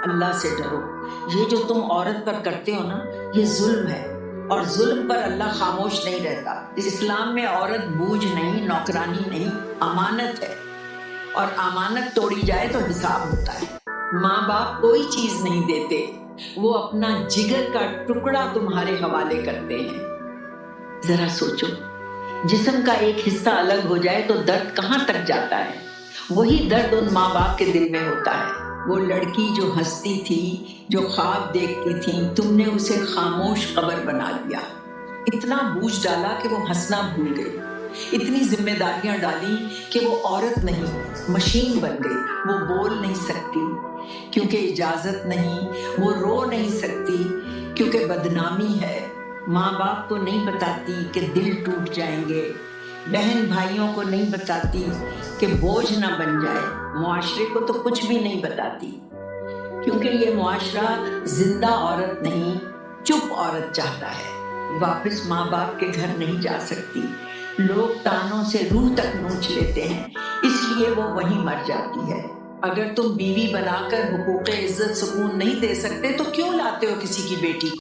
اللہ سے ڈرو. یہ جو تم عورت پر کرتے ہو نا، یہ ظلم ہے، اور ظلم پر اللہ خاموش نہیں رہتا. اسلام میں عورت بوجھ نہیں، نوکرانی نہیں، امانت ہے، اور امانت توڑی جائے تو حساب ہوتا ہے. ماں باپ کوئی چیز نہیں دیتے، وہ اپنا جگر کا ٹکڑا تمہارے حوالے کرتے ہیں. ذرا سوچو، جسم کا ایک حصہ الگ ہو جائے تو درد کہاں تک جاتا ہے؟ وہی درد ان ماں باپ کے دل میں ہوتا ہے. وہ لڑکی جو ہنستی تھی، جو خواب دیکھتی تھی، تم نے اسے خاموش قبر بنا دیا. اتنا بوجھ ڈالا کہ وہ ہنسنا بھول گئی، اتنی ذمہ داریاں ڈالی کہ وہ عورت نہیں، مشین بن گئی. وہ بول نہیں سکتی کیونکہ اجازت نہیں، وہ رو نہیں سکتی کیونکہ بدنامی ہے. ماں باپ کو نہیں بتاتی کہ دل ٹوٹ جائیں گے، بہن بھائیوں کو نہیں بتاتی کہ بوجھ نہ بن جائے، معاشرے کو تو کچھ بھی نہیں بتاتی، کیونکہ یہ معاشرہ زندہ عورت نہیں، چپ عورت چاہتا ہے. واپس ماں باپ کے گھر نہیں جا سکتی، لوگ تانوں سے روح تک نوچ لیتے ہیں، اس لیے وہ وہیں مر جاتی ہے. اگر تم بیوی بنا کر حقوق عزت سکون نہیں دے سکتے تو کیوں لاتے ہو کسی کی بیٹی کو؟